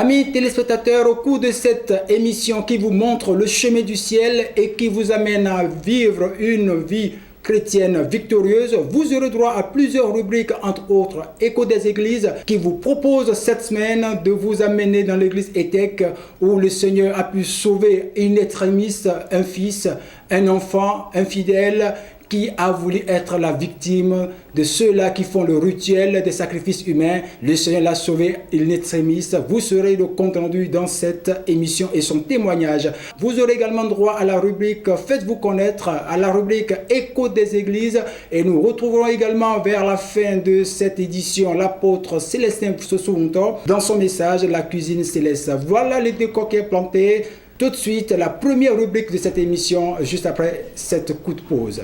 Amis téléspectateurs, au cours de cette émission qui vous montre le chemin du ciel et qui vous amène à vivre une vie chrétienne victorieuse, vous aurez droit à plusieurs rubriques, entre autres Écho des Églises, qui vous propose cette semaine de vous amener dans l'église Étec, où le Seigneur a pu sauver une extrémiste, un fils, un enfant infidèle, qui a voulu être la victime de ceux-là qui font le rituel des sacrifices humains. Le Seigneur l'a sauvé, il est extrémiste. Vous serez le compte rendu dans cette émission et son témoignage. Vous aurez également droit à la rubrique Faites-vous connaître, à la rubrique Écho des Églises. Et nous retrouverons également vers la fin de cette édition l'apôtre Célestin Sosounto dans son message La cuisine céleste. Voilà les décors qui est planté. Tout de suite, la première rubrique de cette émission, juste après cette coup de pause.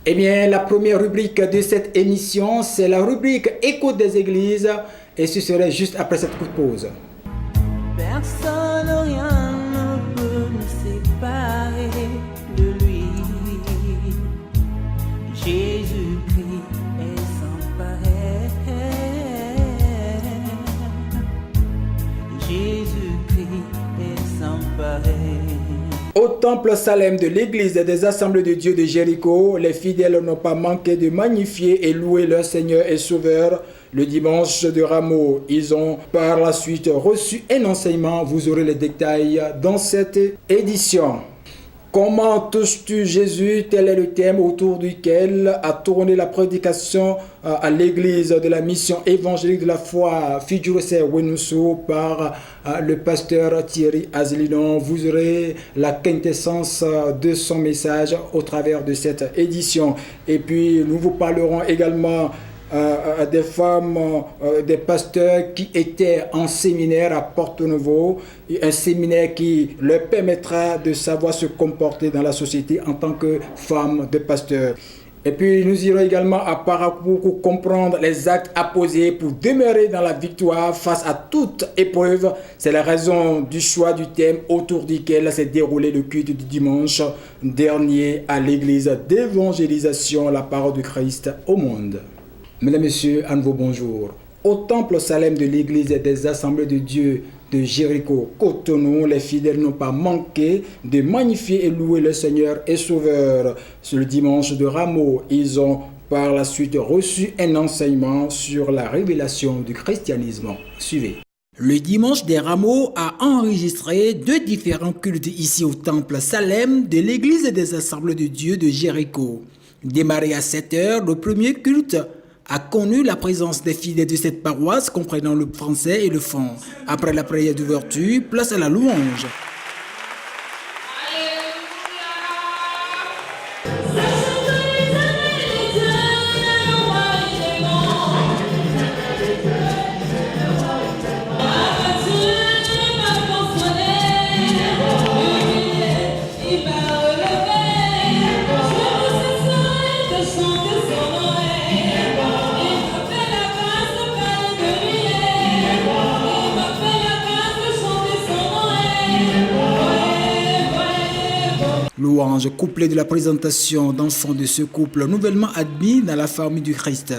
Eh bien, la première rubrique de cette émission, c'est la rubrique Écho des Églises, et ce serait juste après cette coup de pause. Personne, rien ne peut nous séparer de lui. Jésus-Christ est sans pareil. Jésus-Christ est sans pareil. Au temple Salem de l'église des Assemblées de Dieu de Jéricho, les fidèles n'ont pas manqué de magnifier et louer leur Seigneur et Sauveur le dimanche de Rameau. Ils ont par la suite reçu un enseignement. Vous aurez les détails dans cette édition. Comment touches-tu Jésus? Tel est le thème autour duquel a tourné la prédication à l'église de la mission évangélique de la foi Fidjurose Wenusu par le pasteur Thierry Azelinon. Vous aurez la quintessence de son message au travers de cette édition. Et puis nous vous parlerons également des femmes, des pasteurs qui étaient en séminaire à Porto-Novo, un séminaire qui leur permettra de savoir se comporter dans la société en tant que femmes de pasteurs. Et puis nous irons également à Parakou pour comprendre les actes à poser pour demeurer dans la victoire face à toute épreuve. C'est la raison du choix du thème autour duquel s'est déroulé le culte du dimanche dernier à l'église d'évangélisation, la parole de Christ au monde. Mesdames et messieurs, à nouveau bonjour. Au temple Salem de l'église des Assemblées de Dieu de Jéricho, Cotonou, les fidèles n'ont pas manqué de magnifier et louer le Seigneur et Sauveur. Sur le dimanche de Rameau, ils ont par la suite reçu un enseignement sur la révélation du christianisme. Suivez. Le dimanche des Rameaux a enregistré 2 différents cultes ici au temple Salem de l'église des Assemblées de Dieu de Jéricho. Démarré à 7 heures, le premier culte a connu la présence des fidèles de cette paroisse comprenant le français et le fond. Après la prière d'ouverture, place à la louange. Louange couplée de la présentation d'enfants de ce couple nouvellement admis dans la famille du Christ.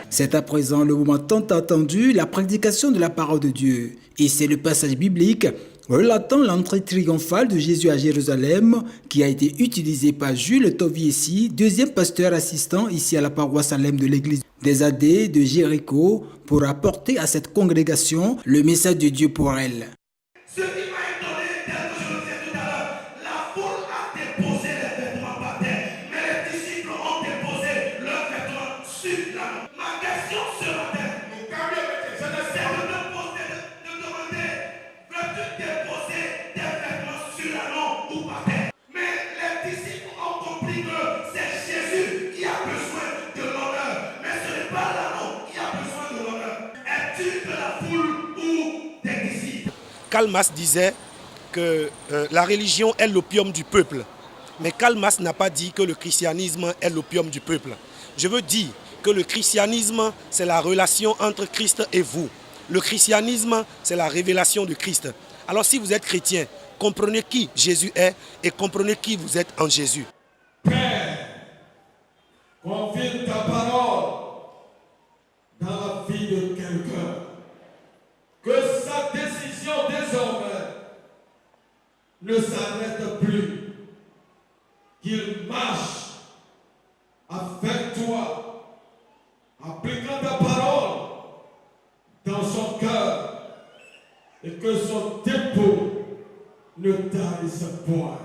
C'est à présent le moment tant attendu, la prédication de la parole de Dieu. Et c'est le passage biblique relatant l'entrée triomphale de Jésus à Jérusalem qui a été utilisé par Jules Toviesi, deuxième pasteur assistant ici à la paroisse Salem de l'église des Adés de Jéricho, pour apporter à cette congrégation le message de Dieu pour elle. Ce qui m'a étonné, tel que je le disais tout à l'heure, la foule a déposé les vêtements par terre, mais les disciples ont déposé leurs vêtements sur la main. Ma question ce matin, je ne sais de demander, veux-tu déposer tes vêtements sur la main ou par terre? Mais les disciples ont compris que c'est Jésus qui a besoin de l'honneur, mais ce n'est pas la main qui a besoin de l'honneur. Es-tu de la foule ou des disciples? Karl Marx disait que la religion est l'opium du peuple. Mais Karl Marx n'a pas dit que le christianisme est l'opium du peuple. Je veux dire que le christianisme, c'est la relation entre Christ et vous. Le christianisme, c'est la révélation de Christ. Alors si vous êtes chrétien, comprenez qui Jésus est et comprenez qui vous êtes en Jésus. Père ne s'arrête plus, qu'il marche avec toi, appliquant ta parole dans son cœur, et que son dépôt ne tarisse point.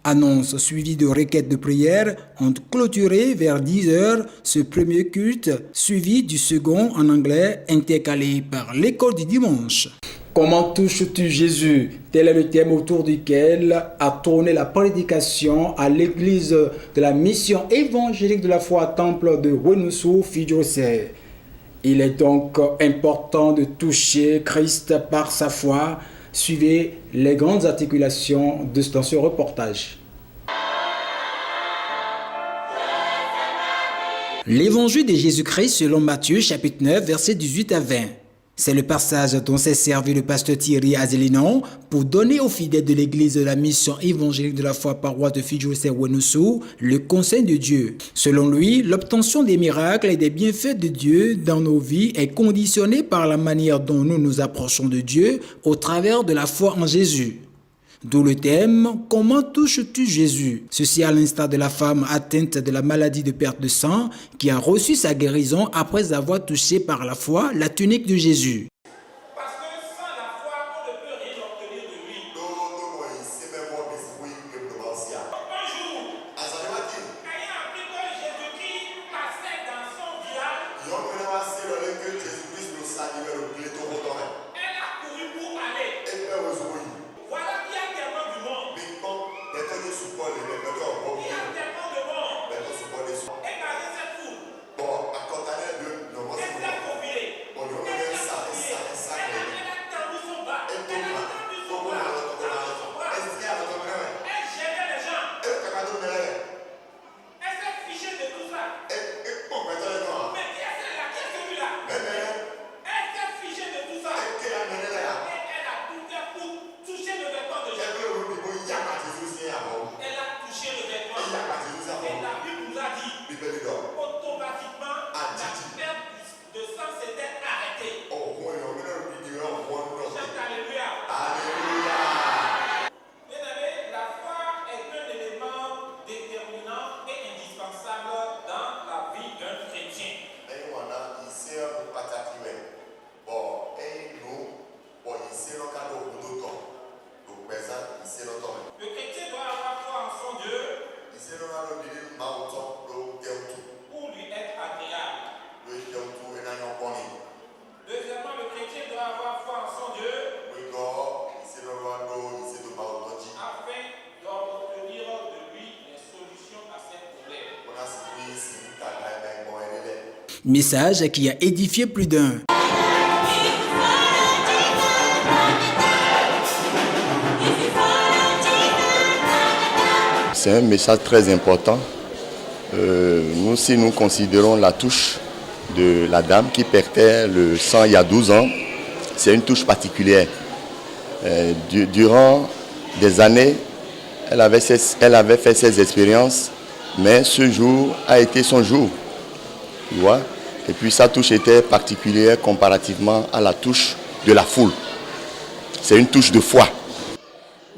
Annonce suivie de requêtes de prière ont clôturé vers 10 heures ce premier culte, suivi du second en anglais intercalé par l'école du dimanche. Comment touches-tu Jésus? Tel est le thème autour duquel a tourné la prédication à l'église de la mission évangélique de la foi temple de Wenussu, Fidjose. Il est donc important de toucher Christ par sa foi. Suivez les grandes articulations dans ce reportage. L'évangile de Jésus-Christ selon Matthieu chapitre 9 versets 18 à 20. C'est le passage dont s'est servi le pasteur Thierry Azelinon pour donner aux fidèles de l'église de la mission évangélique de la foi paroisse de Fidjose Wenussu le conseil de Dieu. Selon lui, l'obtention des miracles et des bienfaits de Dieu dans nos vies est conditionnée par la manière dont nous nous approchons de Dieu au travers de la foi en Jésus. D'où le thème « Comment touches-tu Jésus ?» Ceci à l'instar de la femme atteinte de la maladie de perte de sang qui a reçu sa guérison après avoir touché par la foi la tunique de Jésus. Parce que sans la foi, on ne peut rien obtenir de lui. Un jour, ayant appris que Jésus-Christ passait dans son village, elle a couru pour aller. Voilà qu'il y a tellement du monde. Il y a tellement de monde. Et malgré cette foule, elle s'est faufilée. Elle a tendu son bras. Elle gênait les gens. Elle s'est fichée de tout ça. Mais qui est celle-là? Qui est celui-là? Elle s'est fichée de tout ça. Et elle a tout fait pour toucher le vêtement de Jésus. Elle a touché le vêtement. Et la Bible nous a dit, automatiquement, la perte de sang s'était arrêtée. Chante Alléluia. Bien aimé, la foi est un élément déterminant et indispensable dans la vie d'un chrétien. Le chrétien doit avoir foi en son Dieu pour lui être agréable. Deuxièmement, le chrétien doit avoir foi en son Dieu afin d'obtenir de lui les solutions à ses problèmes. Message qui a édifié plus d'un. C'est un message très important. Nous, si nous considérons la touche de la dame qui perdait le sang il y a 12 ans, c'est une touche particulière. Durant des années, elle avait fait ses expériences, mais ce jour a été son jour. Tu vois? Et puis sa touche était particulière comparativement à la touche de la foule. C'est une touche de foi.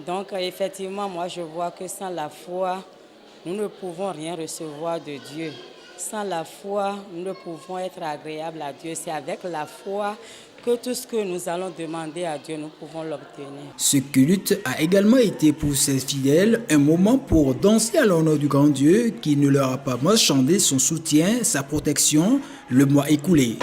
Donc effectivement, moi je vois que sans la foi, nous ne pouvons rien recevoir de Dieu. Sans la foi, nous ne pouvons être agréables à Dieu. C'est avec la foi que tout ce que nous allons demander à Dieu, nous pouvons l'obtenir. Ce culte a également été pour ses fidèles un moment pour danser à l'honneur du grand Dieu qui ne leur a pas marchandé son soutien, sa protection, le mois écoulé.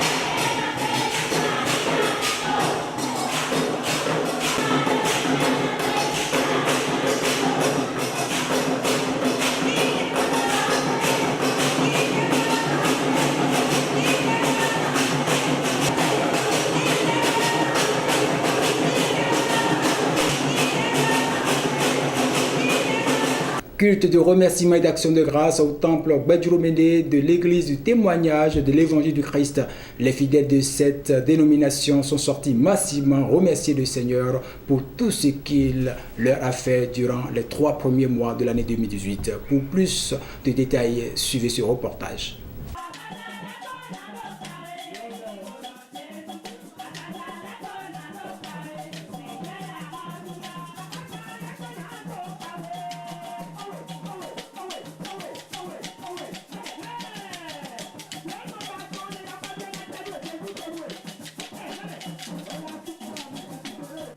Culte de remerciement et d'action de grâce au temple Badjuromene de l'église du témoignage de l'évangile du Christ. Les fidèles de cette dénomination sont sortis massivement remercier le Seigneur pour tout ce qu'il leur a fait durant les 3 premiers mois de l'année 2018. Pour plus de détails, suivez ce reportage.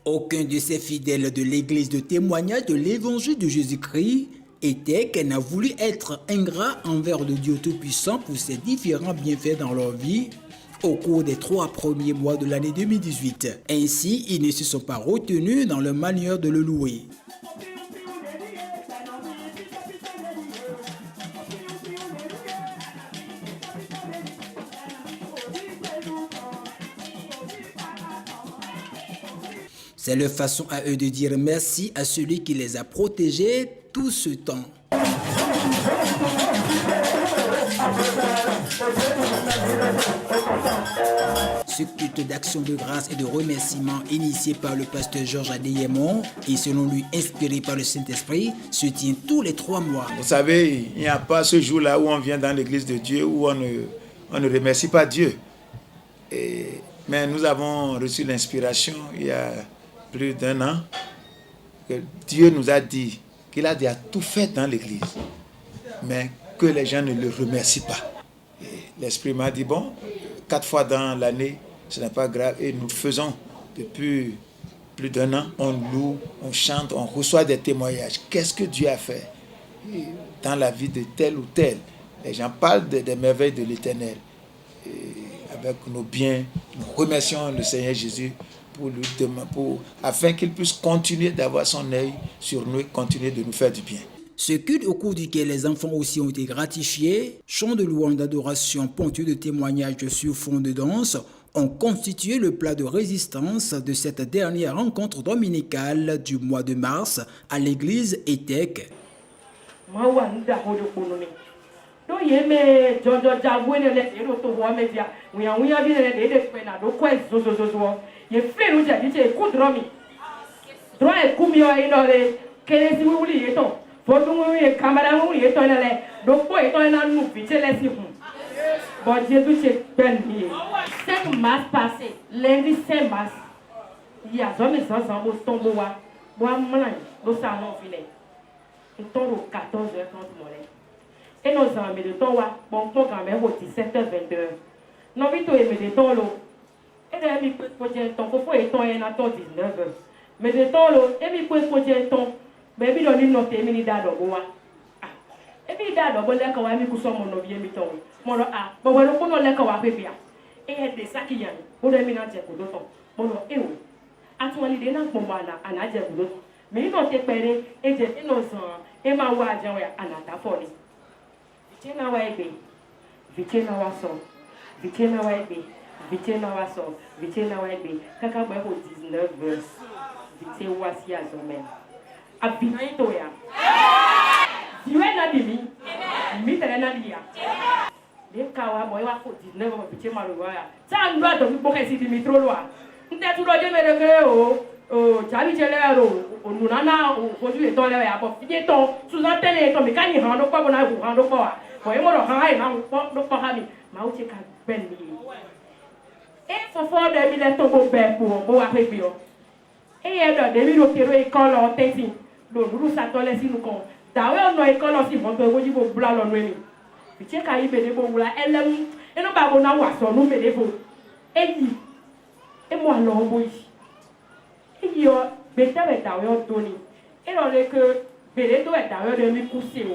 Aucun de ces fidèles de l'église de témoignage de l'évangile de Jésus-Christ était qu'elle n'a voulu être ingrat envers le Dieu Tout-Puissant pour ses différents bienfaits dans leur vie au cours des 3 premiers mois de l'année 2018. Ainsi, ils ne se sont pas retenus dans leur manière de le louer. C'est leur façon à eux de dire merci à celui qui les a protégés tout ce temps. Ce culte d'action de grâce et de remerciement initié par le pasteur Georges Adéyémon et selon lui inspiré par le Saint-Esprit se tient tous les 3 mois. Vous savez, il n'y a pas ce jour-là où on vient dans l'église de Dieu où on ne remercie pas Dieu. Mais nous avons reçu l'inspiration il y a plus d'1 an que Dieu nous a dit qu'il a déjà tout fait dans l'église, mais que les gens ne le remercient pas. Et l'Esprit m'a dit, bon, 4 fois dans l'année, ce n'est pas grave. Et nous faisons depuis plus d'1 an. On loue, on chante, on reçoit des témoignages. Qu'est-ce que Dieu a fait dans la vie de tel ou tel? Les gens parlent des merveilles de l'Éternel. Et avec nos biens, nous remercions le Seigneur Jésus afin qu'il puisse continuer d'avoir son œil sur nous et continuer de nous faire du bien. Ce culte au cours duquel les enfants aussi ont été gratifiés, chants de louange d'adoration ponctués de témoignages sur fond de danse, ont constitué le plat de résistance de cette dernière rencontre dominicale du mois de mars à l'église ETEC. Bon Jésus c'est bien lié. 5 mars passé, lundi 5 mars, il y a jamais sans au tombeau wa, bois malin, au salon filet. Il tombe au 14h30 mollet. Et nos amis de temps wa, bon programme est au 17h22. Non vite au aimer de temps l'eau. Et de mi peut dire ton faut étant et n'attend 19h. Mais de temps l'eau, et mi peut dire ton, mais mi donne notre émini d'adoro. Et puis d'adoro le kawa mi kuso mon obie mi ton. Mono a, bon welo kono le kawa bebia. Et de ça qui y a, on a mis dans tes coups de ton. Mono et où? Actuellement, il y a un moment là, on a dit que mais il n'ont pas et j'ai innocent et ma voix j'ai anata folie. Vite na waibe, vite na waso, vite na waibe, vite na waso, vite na waibe. Kaka boy ho 19 verse, vite wasi azomen. Abinayi toya. Dieu n'a dit mi, mi t'en a dit ya. Les kawa boy wa ho 19 vite maluwa. Ça on doit donc beaucoup essayer de mettre loin. Nte tu dois dire que oh jabi chelero onunana oju eton le ya bo fije ton suza tele eton mi kani han do pa bona ku han do pa wa boy mo do han ai na do pa ha mi ma o che ka ben mi e fo fo de mi le to bo be bo wa pe bi o e ye do de mi do kero e kon lo tesi do nuru sa to le sinu kon dawe ono e kon lo si mo to woji bo bula lo no mi fi che ka ibe de bo bula elem e no ba bo na wa so no me de fo eyi et moi non boy il y a beta d'ailleurs donné et on est que bele do est d'ailleurs de mi pousser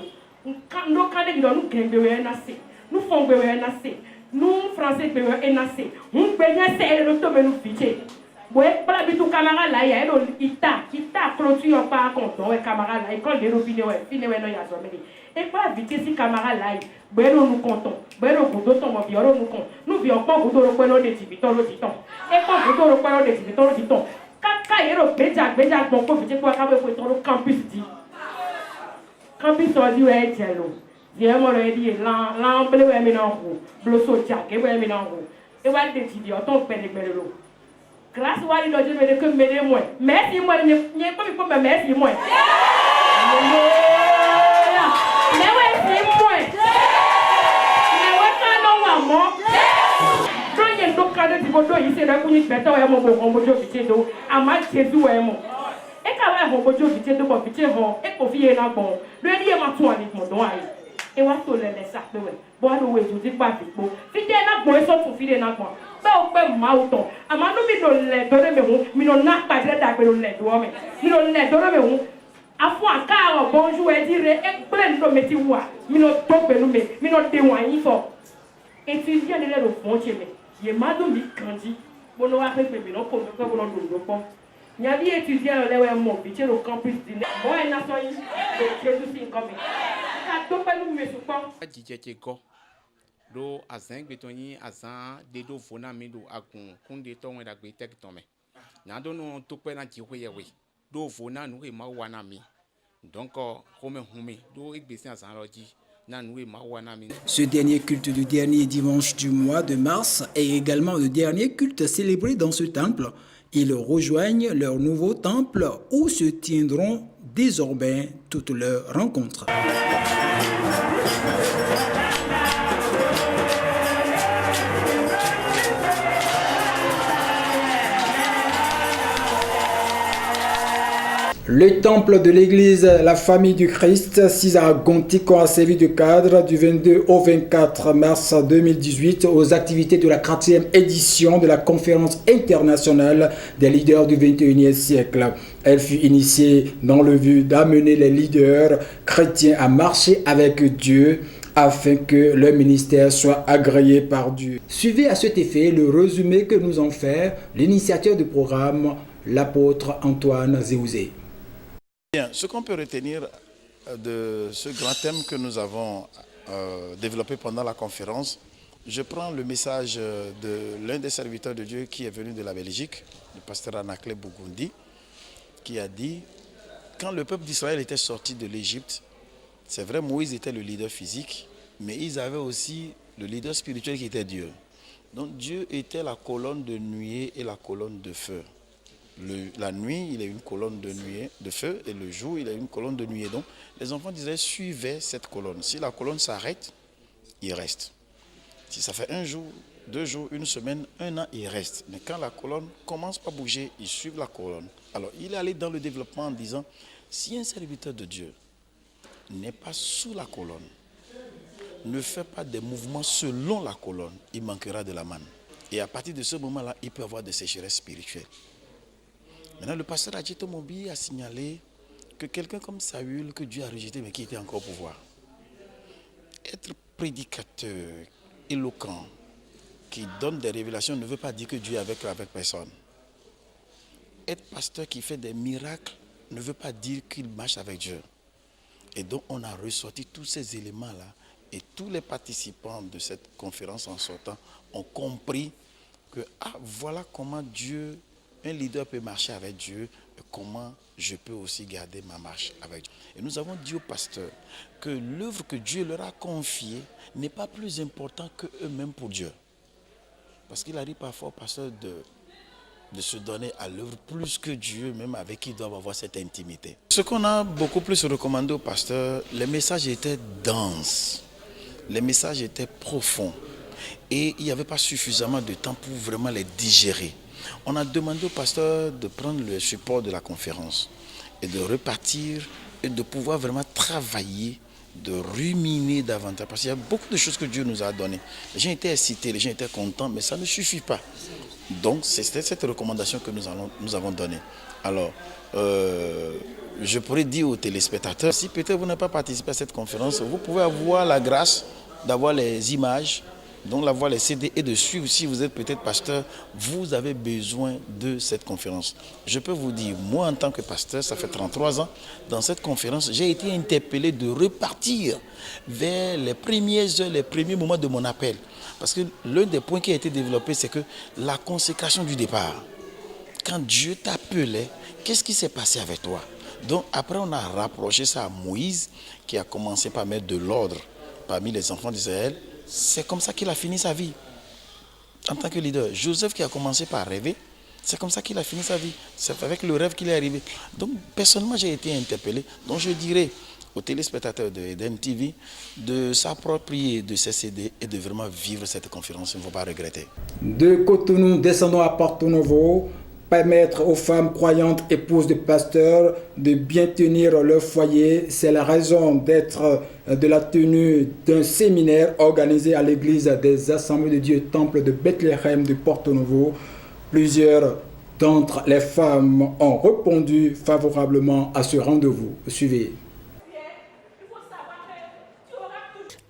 quand nous quand nous nous gagne de nasi nous font de nasi nous français de nasi nous baigne c'est le to nous fiché ouais pas du tout camarade là il y a ita clôture pas content et camarade là école de l'opinion fini ouais non il y a jamais et pas vite si camarade là beno nous content beno godo to mo bioro nous vions pas godo ro pelo de tibito lo titon et pas godo ro pelo de tibito lo titon kaka yero beja bon ko vite ko akabe ko to campus di campus o di we jelo die mo lo di la ble we mi na ho blo so ja ke we mi na ho e wa de tibi o to pele pele lo grâce wa di do je me de ko me de mo merci mo ni ko mi ko merci mo Quand tu vas ici, là, vous êtes bête, on va mojo vite d'eau, à ma Jésus et mon. Et quand on va mojo vite d'eau, pour vite bon, et pour fier là bon, le lien m'a tout avec mon doigt. Et on va tout les sacs de ouais. Bon, nous, je dis pas vite bon. Vite là, bon, ils sont pour filer là bon. Ba mauto. Amanu mi do le dore me hu, mi no na pa dire da pe do le do me. Mi no le dore me hu. Afu aka bonjour e dire e plein do meti wa. Mi no to pe me, mi no de wan yi fo. Étudiant de le fond chez me. Ye madu mi kanji. Bono wa pe mi no ko me ko no do po. Nyabi étudiant le we mo bi au campus dine. Bon e na so yi de Jésus sin comme. Ka to pe lu me su po. Ko do azan gbetoni azan de do fona mi do akun kunde to wen da gbe tek to me na do no to pe na ji hoye we do fona nu e ma wa na mi donc home home do igbesi azan loji na nu e ma wa na mi. Ce dernier culte du dernier dimanche du mois de mars est également le dernier culte célébré dans ce temple. Ils rejoignent leur nouveau temple où se tiendront désormais toutes leurs rencontres. Le temple de l'église La Famille du Christ, 6 à Gontico, a servi de cadre du 22 au 24 mars 2018 aux activités de la 4e édition de la conférence internationale des leaders du 21e siècle. Elle fut initiée dans le but d'amener les leaders chrétiens à marcher avec Dieu afin que leur ministère soit agréé par Dieu. Suivez à cet effet le résumé que nous en fait l'initiateur du programme, l'apôtre Antoine Zéouzé. Bien, ce qu'on peut retenir de ce grand thème que nous avons développé pendant la conférence, je prends le message de l'un des serviteurs de Dieu qui est venu de la Belgique, le pasteur Anakle Bougundi, qui a dit, quand le peuple d'Israël était sorti de l'Égypte, c'est vrai, Moïse était le leader physique, mais ils avaient aussi le leader spirituel qui était Dieu. Donc Dieu était la colonne de nuée et la colonne de feu. La nuit, il a une colonne de feu, et le jour, il a une colonne de nuée. Donc, les enfants d'Israël suivaient cette colonne. Si la colonne s'arrête, il reste. Si ça fait un jour, 2 jours, 1 semaine, 1 an, il reste. Mais quand la colonne commence à bouger, ils suivent la colonne. Alors, il est allé dans le développement en disant, si un serviteur de Dieu n'est pas sous la colonne, ne fait pas des mouvements selon la colonne, il manquera de la manne. Et à partir de ce moment-là, il peut avoir des sécheresses spirituelles. Maintenant, le pasteur Adjito Mobi a signalé que quelqu'un comme Saül, que Dieu a rejeté, mais qui était encore au pouvoir, être prédicateur, éloquent, qui donne des révélations, ne veut pas dire que Dieu est avec personne. Être pasteur qui fait des miracles ne veut pas dire qu'il marche avec Dieu. Et donc, on a ressorti tous ces éléments-là, et tous les participants de cette conférence en sortant ont compris que, voilà comment Dieu... Un leader peut marcher avec Dieu, et comment je peux aussi garder ma marche avec Dieu. Et nous avons dit aux pasteurs que l'œuvre que Dieu leur a confiée n'est pas plus importante qu'eux-mêmes pour Dieu. Parce qu'il arrive parfois aux pasteurs de se donner à l'œuvre plus que Dieu, même avec qui ils doivent avoir cette intimité. Ce qu'on a beaucoup plus recommandé aux pasteurs, les messages étaient denses, les messages étaient profonds et il n'y avait pas suffisamment de temps pour vraiment les digérer. On a demandé au pasteur de prendre le support de la conférence et de repartir et de pouvoir vraiment travailler, de ruminer davantage. Parce qu'il y a beaucoup de choses que Dieu nous a données. Les gens étaient excités, les gens étaient contents, mais ça ne suffit pas. Donc, c'était cette recommandation que nous avons donnée. Alors, je pourrais dire aux téléspectateurs, si peut-être vous n'avez pas participé à cette conférence, vous pouvez avoir la grâce d'avoir les images, donc d'avoir les CD et de suivre. Si vous êtes peut-être pasteur, vous avez besoin de cette conférence. Je peux vous dire, moi en tant que pasteur, ça fait 33 ans, dans cette conférence, j'ai été interpellé de repartir vers les premières heures, les premiers moments de mon appel. Parce que l'un des points qui a été développé, c'est que la consécration du départ. Quand Dieu t'appelait, qu'est-ce qui s'est passé avec toi? Donc après, on a rapproché ça à Moïse, qui a commencé par mettre de l'ordre parmi les enfants d'Israël. C'est comme ça qu'il a fini sa vie, en tant que leader. Joseph qui a commencé par rêver, c'est comme ça qu'il a fini sa vie. C'est avec le rêve qu'il est arrivé. Donc, personnellement, j'ai été interpellé. Donc, je dirais aux téléspectateurs de Eden TV de s'approprier de ces CD et de vraiment vivre cette conférence. Il ne faut pas regretter. De Cotonou, descendons à Porto Novo Permettre aux femmes croyantes, épouses de pasteurs, de bien tenir leur foyer, c'est la raison d'être de la tenue d'un séminaire organisé à l'église des Assemblées de Dieu Temple de Bethléem de Porto Novo. Plusieurs d'entre les femmes ont répondu favorablement à ce rendez-vous. Suivez.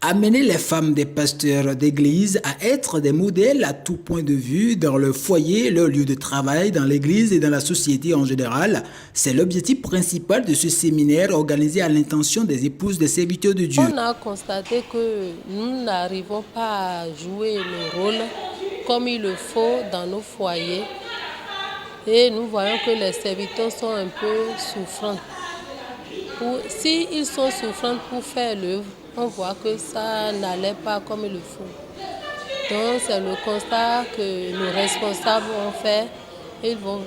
Amener les femmes des pasteurs d'église à être des modèles à tout point de vue dans leur foyer, leur lieu de travail, dans l'église et dans la société en général, c'est l'objectif principal de ce séminaire organisé à l'intention des épouses des serviteurs de Dieu. On a constaté que nous n'arrivons pas à jouer le rôle comme il le faut dans nos foyers et nous voyons que les serviteurs sont un peu souffrants. S'ils sont souffrants pour faire l'œuvre, on voit que ça n'allait pas comme il le faut. Donc c'est le constat que nos responsables ont fait. Elles ont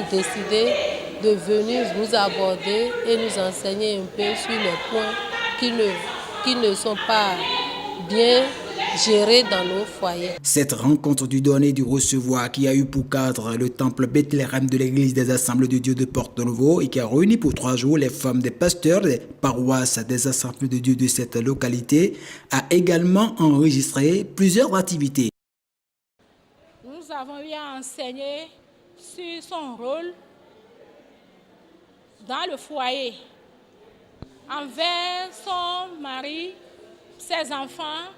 décidé de venir nous aborder et nous enseigner un peu sur les points qui ne sont pas bien gérés dans nos foyers. Cette rencontre du donner et du recevoir qui a eu pour cadre le temple Bethléem de l'église des Assemblées de Dieu de Porto Novo et qui a réuni pour 3 jours les femmes des pasteurs des paroisses des Assemblées de Dieu de cette localité a également enregistré plusieurs activités. Nous avons eu à enseigner sur son rôle dans le foyer, envers son mari, ses enfants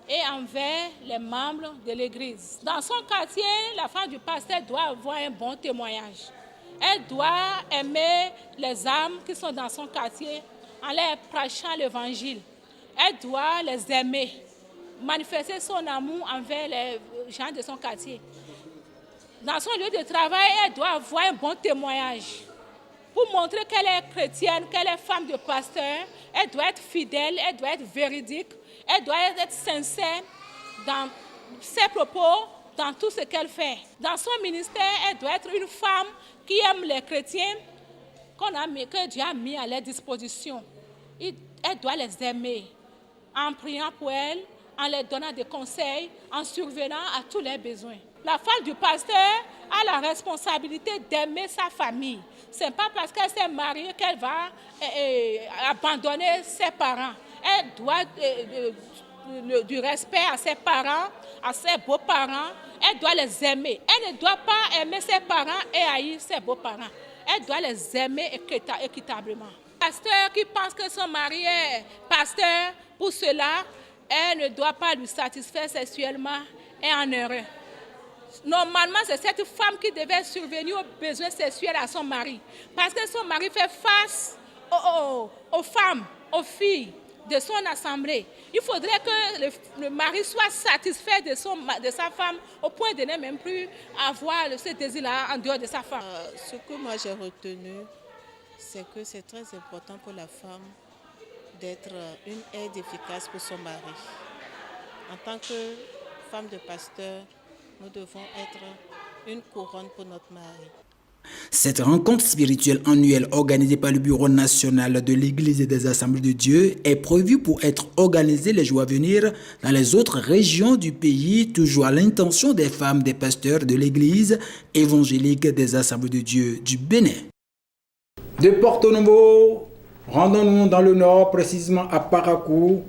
et envers les membres de l'église. Dans son quartier, la femme du pasteur doit avoir un bon témoignage. Elle doit aimer les âmes qui sont dans son quartier en leur prêchant l'évangile. Elle doit les aimer, manifester son amour envers les gens de son quartier. Dans son lieu de travail, elle doit avoir un bon témoignage. Pour montrer qu'elle est chrétienne, qu'elle est femme de pasteur, elle doit être fidèle, elle doit être véridique, elle doit être sincère dans ses propos, dans tout ce qu'elle fait. Dans son ministère, elle doit être une femme qui aime les chrétiens que Dieu a mis à leur disposition. Elle doit les aimer en priant pour elles, en leur donnant des conseils, en survenant à tous leurs besoins. La femme du pasteur a la responsabilité d'aimer sa famille. Ce n'est pas parce qu'elle s'est mariée qu'elle va abandonner ses parents. Elle doit du respect à ses parents, à ses beaux-parents. Elle doit les aimer. Elle ne doit pas aimer ses parents et haïr ses beaux-parents. Elle doit les aimer équitablement. Pasteur qui pense que son mari est pasteur, pour cela, elle ne doit pas lui satisfaire sexuellement et en erreur. Normalement, c'est cette femme qui devait survenir aux besoins sexuels à son mari. Parce que son mari fait face aux femmes, aux filles de son assemblée. Il faudrait que le mari soit satisfait de sa femme au point de ne même plus avoir ce désir-là en dehors de sa femme. Ce que moi j'ai retenu, c'est que c'est très important pour la femme d'être une aide efficace pour son mari. En tant que femme de pasteur, nous devons être une couronne pour notre mari. Cette rencontre spirituelle annuelle organisée par le Bureau national de l'Église et des Assemblées de Dieu est prévue pour être organisée les jours à venir dans les autres régions du pays, toujours à l'intention des femmes des pasteurs de l'Église évangélique des Assemblées de Dieu du Bénin. De Porto Novo, rendons-nous dans le nord, précisément à Parakou,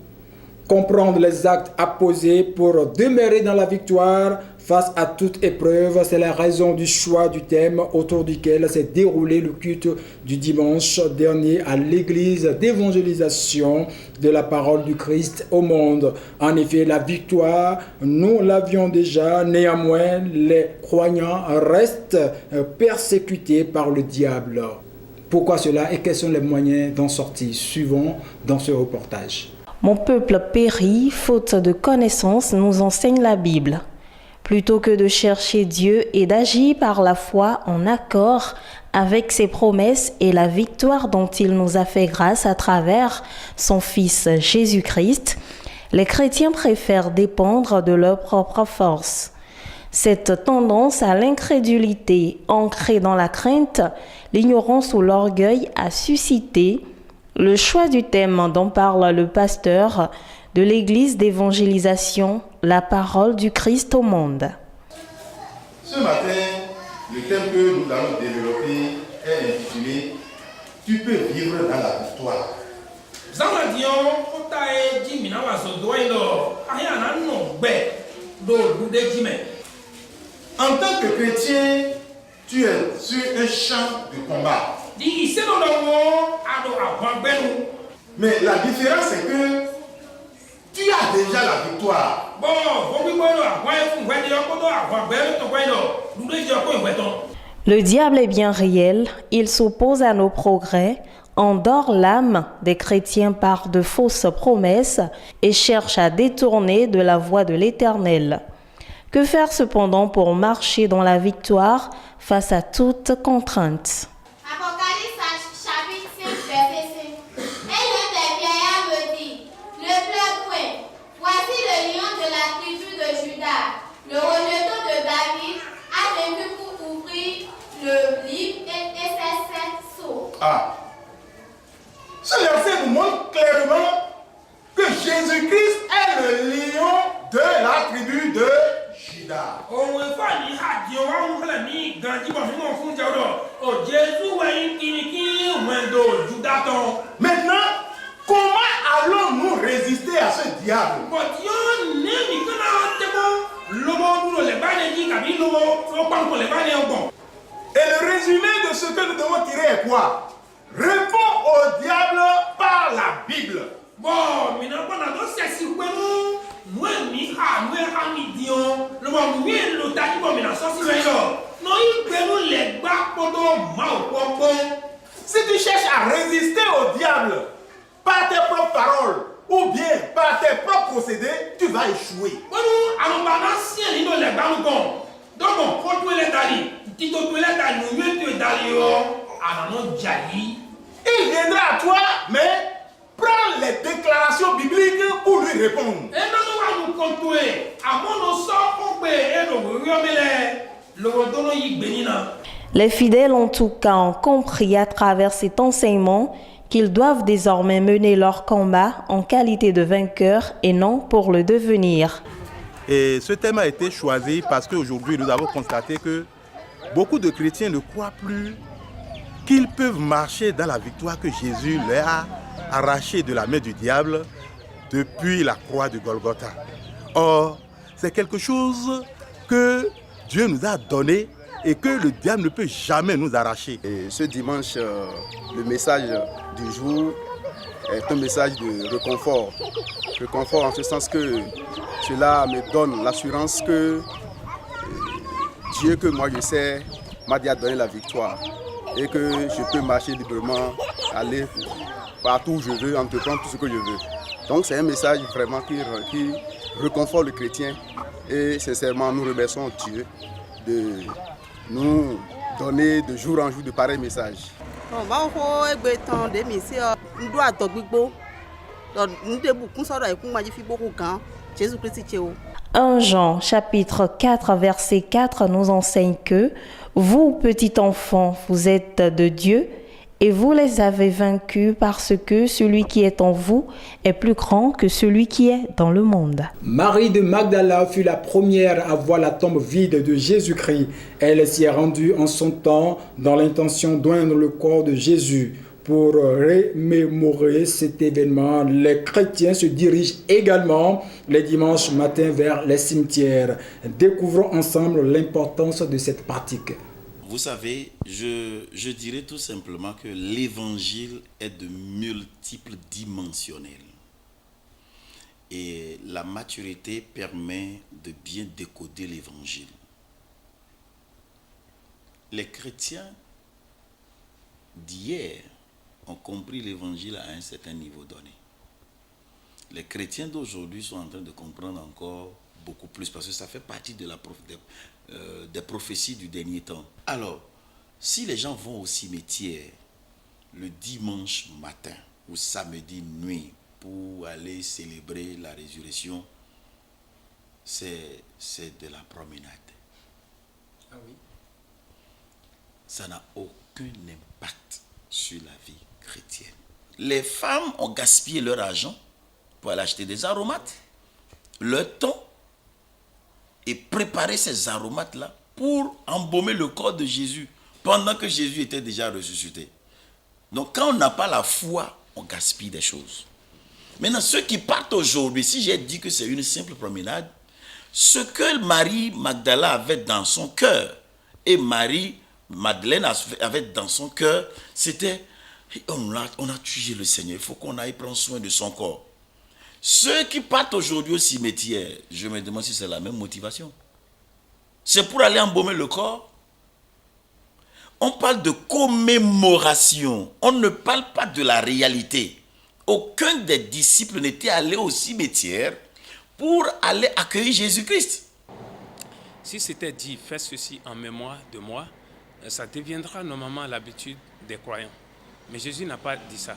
comprendre les actes à poser pour demeurer dans la victoire face à toute épreuve. C'est la raison du choix du thème autour duquel s'est déroulé le culte du dimanche dernier à l'église d'évangélisation de la parole du Christ au monde. En effet, la victoire, nous l'avions déjà. Néanmoins, les croyants restent persécutés par le diable. Pourquoi cela et quels sont les moyens d'en sortir? Suivons dans ce reportage. Mon peuple périt, faute de connaissance, nous enseigne la Bible. Plutôt que de chercher Dieu et d'agir par la foi en accord avec ses promesses et la victoire dont il nous a fait grâce à travers son Fils Jésus-Christ, les chrétiens préfèrent dépendre de leur propre force. Cette tendance à l'incrédulité ancrée dans la crainte, l'ignorance ou l'orgueil a suscité le choix du thème dont parle le pasteur de l'église d'évangélisation, la parole du Christ au monde. Ce matin, le thème que nous allons développer est intitulé « Tu peux vivre dans la victoire ». En tant que chrétien, tu es sur un champ de combat. Mais la différence c'est que tu as déjà la victoire. Le diable est bien réel, il s'oppose à nos progrès, endort l'âme des chrétiens par de fausses promesses et cherche à détourner de la voie de l'Éternel. Que faire cependant pour marcher dans la victoire face à toute contrainte? Apocalypse chapitre 5, verset 5. Et l'un des vieillards me dit, ne pleure point, voici le lion de la tribu de Juda, le rejeton de David, a vaincu pour ouvrir le livre et ses 7 sceaux. Ah. Ce verset vous montre clairement que Jésus-Christ est le lion de la tribu de Juda. Maintenant, comment allons-nous résister à ce diable? Et le résumé de ce que nous devons tirer est quoi? Réponds au diable par la Bible. Si tu cherches à résister au diable par tes propres paroles ou bien par tes propres procédés, tu vas échouer. Il viendra à toi, mais prends les déclarations bibliques pour lui répondre. Les fidèles en tout cas ont compris à travers cet enseignement qu'ils doivent désormais mener leur combat en qualité de vainqueurs et non pour le devenir. Et ce thème a été choisi parce qu'aujourd'hui nous avons constaté que beaucoup de chrétiens ne croient plus qu'ils peuvent marcher dans la victoire que Jésus leur a arrachée de la main du diable depuis la croix de Golgotha. Or, c'est quelque chose que Dieu nous a donné et que le diable ne peut jamais nous arracher. Et ce dimanche, le message du jour est un message de réconfort. Réconfort en ce sens que cela me donne l'assurance que Dieu que moi je sais m'a déjà donné la victoire et que je peux marcher librement, aller partout où je veux, entreprendre tout ce que je veux. Donc c'est un message vraiment qui réconforte le chrétien et sincèrement nous remercions Dieu de nous donner de jour en jour de pareils messages. Jésus-Christ. 1 Jean chapitre 4 verset 4 nous enseigne que vous, petits enfants, vous êtes de Dieu et vous les avez vaincus parce que celui qui est en vous est plus grand que celui qui est dans le monde. Marie de Magdala fut la première à voir la tombe vide de Jésus-Christ. Elle s'y est rendue en son temps dans l'intention d'oindre le corps de Jésus. Pour remémorer cet événement, les chrétiens se dirigent également les dimanches matins vers les cimetières. Découvrons ensemble l'importance de cette pratique. Vous savez, je dirais tout simplement que l'évangile est de multiples dimensionnels. Et la maturité permet de bien décoder l'évangile. Les chrétiens d'hier ont compris l'évangile à un certain niveau donné. Les chrétiens d'aujourd'hui sont en train de comprendre encore beaucoup plus parce que ça fait partie de des prophéties du dernier temps. Alors, si les gens vont au cimetière le dimanche matin ou samedi nuit pour aller célébrer la résurrection, c'est de la promenade. Ah oui. Ça n'a aucun impact sur la vie chrétienne. Les femmes ont gaspillé leur argent pour aller acheter des aromates, leur temps, et préparer ces aromates-là pour embaumer le corps de Jésus pendant que Jésus était déjà ressuscité. Donc quand on n'a pas la foi, on gaspille des choses. Maintenant, ceux qui partent aujourd'hui, si j'ai dit que c'est une simple promenade, ce que Marie Magdala avait dans son cœur et Marie Madeleine avait dans son cœur, c'était on a tué le Seigneur, il faut qu'on aille prendre soin de son corps. Ceux qui partent aujourd'hui au cimetière, je me demande si c'est la même motivation. C'est pour aller embaumer le corps. On parle de commémoration, on ne parle pas de la réalité. Aucun des disciples n'était allé au cimetière pour aller accueillir Jésus-Christ. Si c'était dit, fais ceci en mémoire de moi, ça deviendra normalement l'habitude des croyants. Mais Jésus n'a pas dit ça.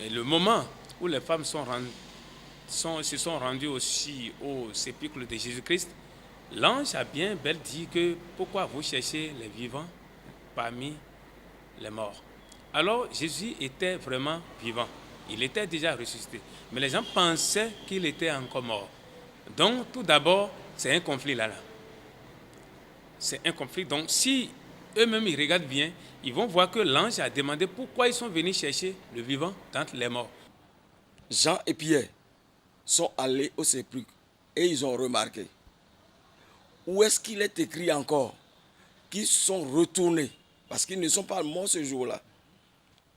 Et le moment où les femmes se sont rendues aussi au sépulcre de Jésus-Christ, l'ange a bien bel dit que pourquoi vous cherchez les vivants parmi les morts. Alors Jésus était vraiment vivant. Il était déjà ressuscité. Mais les gens pensaient qu'il était encore mort. Donc tout d'abord, c'est un conflit là. C'est un conflit. Donc si eux-mêmes ils regardent bien, ils vont voir que l'ange a demandé pourquoi ils sont venus chercher le vivant dans les morts. Jean et Pierre sont allés au sépulcre et ils ont remarqué. Où est-ce qu'il est écrit encore qu'ils sont retournés, parce qu'ils ne sont pas morts ce jour-là.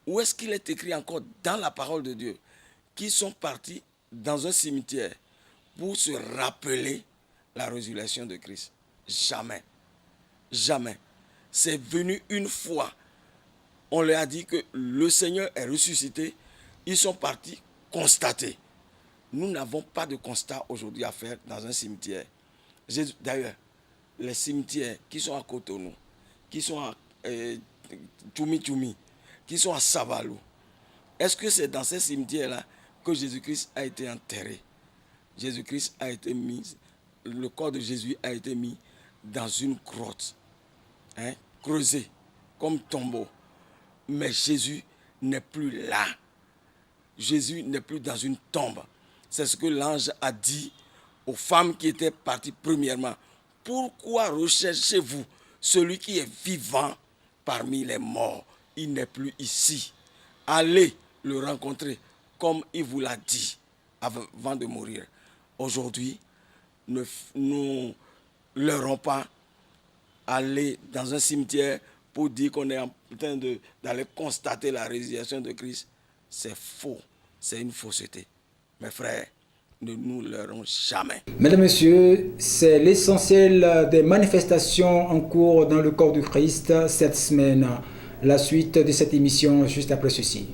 Où est-ce qu'il est écrit encore dans la parole de Dieu qu'ils sont partis dans un cimetière pour se rappeler la résurrection de Christ? Jamais. Jamais. C'est venu une fois. On leur a dit que le Seigneur est ressuscité. Ils sont partis constater. Nous n'avons pas de constat aujourd'hui à faire dans un cimetière. D'ailleurs, les cimetières qui sont à Cotonou, qui sont à Tchoumi, qui sont à Savalou, est-ce que c'est dans ces cimetières-là que Jésus-Christ a été enterré? Jésus-Christ a été mis, le corps de Jésus a été mis dans une grotte, creusée comme tombeau. Mais Jésus n'est plus là. Jésus n'est plus dans une tombe. C'est ce que l'ange a dit aux femmes qui étaient parties premièrement. Pourquoi recherchez-vous celui qui est vivant parmi les morts? Il n'est plus ici. Allez le rencontrer comme il vous l'a dit avant de mourir. Aujourd'hui, nous ne leur pas aller dans un cimetière pour dire qu'on est en train d'aller constater la résurrection de Christ. C'est faux. C'est une fausseté. Mes frères, ne nous leurrons jamais. Mesdames, Messieurs, c'est l'essentiel des manifestations en cours dans le corps du Christ cette semaine. La suite de cette émission juste après ceci.